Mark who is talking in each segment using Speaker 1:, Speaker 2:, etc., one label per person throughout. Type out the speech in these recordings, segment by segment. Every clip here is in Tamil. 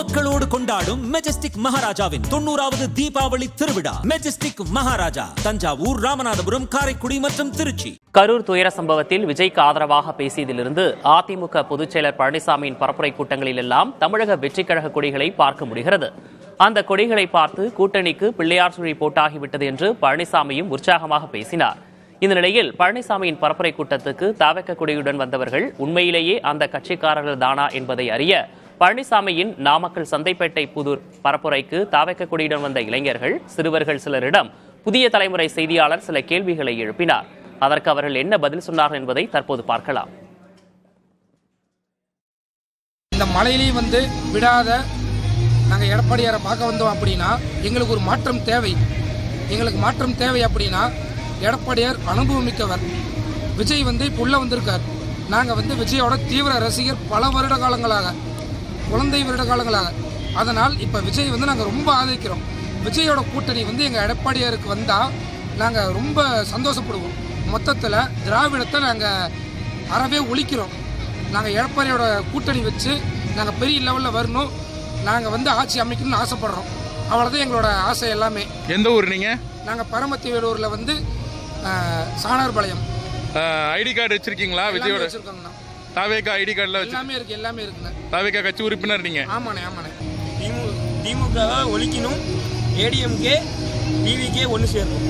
Speaker 1: மக்களோடு கொண்டாடும் மெஜஸ்டிக் மகாராஜாவின் 90வது தீபாவளி திருவிழா. மெஜஸ்டிக் மகாராஜா தஞ்சாவூர், ராமநாதபுரம், காரைக்குடி மற்றும் திருச்சி.
Speaker 2: கரூர் துயர சம்பவத்தில் விஜய்க்கு ஆதரவாக பேசியதிலிருந்து அதிமுக பொதுச் செயலர் பழனிசாமியின் பரப்புரை கூட்டங்களில் எல்லாம் தமிழக வெற்றிக் கழக கொடிகளை பார்க்க முடிகிறது. அந்த கொடிகளை பார்த்து கூட்டணிக்கு பிள்ளையார் சுழி போட்டாகிவிட்டது என்று பழனிசாமியும் உற்சாகமாக பேசினார். இந்த நிலையில் பழனிசாமியின் பரப்புரை கூட்டத்துக்கு தாவக கொடியுடன் வந்தவர்கள் உண்மையிலேயே அந்த கட்சிக்காரர்கள் தானா என்பதை அறிய பழனிசாமியின் நாமக்கல் சந்தைப்பேட்டை புதூர் பரப்புரைக்கு தாவக கொடியுடன் வந்த இளைஞர்கள், சிறுவர்கள் சிலரிடம் புதிய தலைமுறை செய்தியாளர் சில கேள்விகளை எழுப்பினார். அதற்கு அவர்கள் என்ன பதில் சொன்னார்கள் என்பதை தற்போது பார்க்கலாம்.
Speaker 3: இந்த மலையிலையும் விடாத நாங்கள் எடப்பாடியாரை பார்க்க வந்தோம் அப்படின்னா எங்களுக்கு ஒரு மாற்றம் தேவை. எங்களுக்கு மாற்றம் தேவை அப்படின்னா எடப்பாடியார் அனுபவமிக்கவர். விஜய் இப்போ உள்ள வந்திருக்கார். நாங்கள் விஜயோட தீவிர ரசிகர், பல வருட காலங்களாக, குழந்தை வருட காலங்களாக. அதனால் இப்போ விஜய் நாங்கள் ரொம்ப ஆதரிக்கிறோம். விஜயோட கூட்டணி எங்கள் எடப்பாடியாருக்கு வந்தால் நாங்கள் ரொம்ப சந்தோஷப்படுவோம். மொத்தத்தில் திராவிடத்தை நாங்கள் அறவே ஒழிக்கிறோம். நாங்கள் எடப்பாடியோட கூட்டணி வச்சு நாங்கள் பெரிய லெவலில் வரணும், நாங்கள் ஆட்சி அமைக்கணும்னு ஆசைப்படுறோம். அவ்வளோதான் எங்களோட ஆசை எல்லாமே.
Speaker 4: எந்த ஊர் நீங்கள்?
Speaker 3: நாங்கள் பரமத்தி வேலூரில் சாணார்பாளையம்.
Speaker 4: ஐடி கார்டு வச்சிருக்கீங்களா? விஜயோட
Speaker 3: வச்சிருக்கோங்கண்ணா.
Speaker 4: தாவேகா ஐடி கார்டில்
Speaker 3: எல்லாமே இருக்கு, எல்லாமே இருக்குண்ணா.
Speaker 4: தாவேகா கட்சி உறுப்பினர் நீங்கள்?
Speaker 3: ஆமாண்ணே, ஆமாண்ணே.
Speaker 5: திமுக ஒழிக்கணும், ஏடிஎம்கே டிவிகே ஒன்று சேரணும்.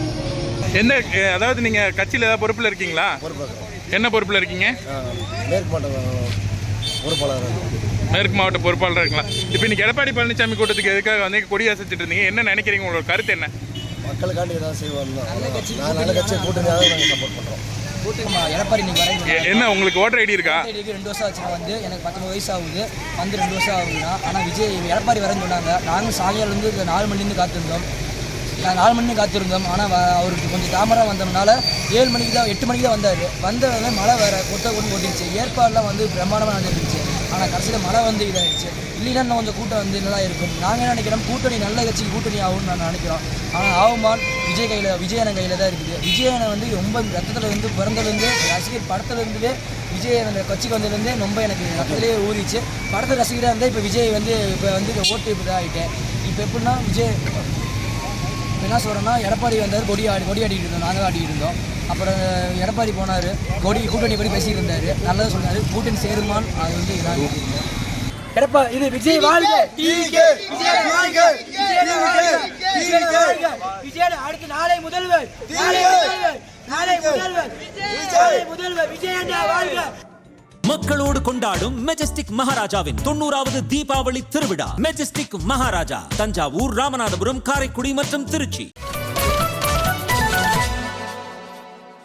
Speaker 4: என்ன, அதாவது நீங்கள் கட்சியில் ஏதாவது பொறுப்பில் இருக்கீங்களா? என்ன பொறுப்பில் இருக்கீங்க? மேற்கு மாவட்ட பொறுப்பாளராக இருக்கலாம். இப்போ இன்னைக்கு எடப்பாடி பழனிசாமி கூட்டத்துக்கு எதுக்காக கொடி அசைச்சிட்டு இருந்தீங்க? என்ன நினைக்கிறீங்க? உங்களோட கருத்து என்ன?
Speaker 6: மக்களுக்காண்டி ஏதாவது செய்வோம். நல்ல கட்சியை கூட்டணியாக நாங்கள் சப்போர்ட் பண்ணுறோம்.
Speaker 5: எடப்பாடி
Speaker 4: என்ன உங்களுக்கு ஓட்டர் ஐடி இருக்கா?
Speaker 5: 2 வருஷம் ஆச்சு. எனக்கு 19 வயசு ஆகுது. 2 வருஷம் ஆகுதுன்னா. ஆனால் விஜய் எடப்பாடி வரேன்னு சொன்னாங்க. நாங்கள் சாயங்காலம் 4 மணிலேருந்து காத்திருந்தோம். 4 மணி காத்திருந்தோம். ஆனால் அவருக்கு கொஞ்சம் தாமரம் வந்ததுனால 7 மணிக்கு தான் 8 மணிக்கு தான் வந்தார். வந்தவங்க மழை வேறு கொட்டை கொண்டு ஓட்டிடுச்சு. ஏற்பாடுலாம் பிரம்மாண்டமாக நடந்துருந்துச்சு. ஆனால் கடைசியில் மழை இதாகிடுச்சு. இல்லைன்னா இன்னும் கொஞ்சம் கூட்டம் நல்லா இருக்கும். நாங்கள் என்ன நினைக்கிறோம், கூட்டணி நல்ல கட்சிக்கு கூட்டணி ஆகும்னு நான் நினைக்கிறோம். ஆனால் ஆகுமான் விஜயன கையில் தான் இருக்குது. விஜயனை ரொம்ப ரத்தத்தில் பிறந்ததுலேருந்து, ரசிகர் படத்துலேருந்துவே விஜய் கட்சிக்கு வந்ததுலேருந்தே ரொம்ப எனக்கு ரத்தத்திலே ஊறிச்சு. படத்தை ரசிகராக இருந்தால் இப்போ விஜய் இப்போ ஓட்டு இப்போ ஆகிட்டேன். இப்போ எப்படின்னா விஜய் என்ன சொல்கிறேன்னா, எடப்பாடி வந்தார், கொடி ஆடிட்டு இருந்தோம். நாங்கள் ஆடிட்டு இருந்தோம். அப்புறம் எடப்பாடி போனார், கூட்டணி படி பேசிட்டு இருந்தார். நல்லதாக சொன்னார். கூட்டணி சேருமான் அது இது விஜய் வாழ்க, அடுத்து நாளை முதல்வர் விஜய் வாழ்க.
Speaker 1: மக்களோடு கொண்டாடும் மெஜஸ்டிக் மகாராஜாவின் 90வது தீபாவளி திருவிழா. மெஜஸ்டிக் மகாராஜா தஞ்சாவூர், ராமநாதபுரம், காரைக்குடி மற்றும் திருச்சி.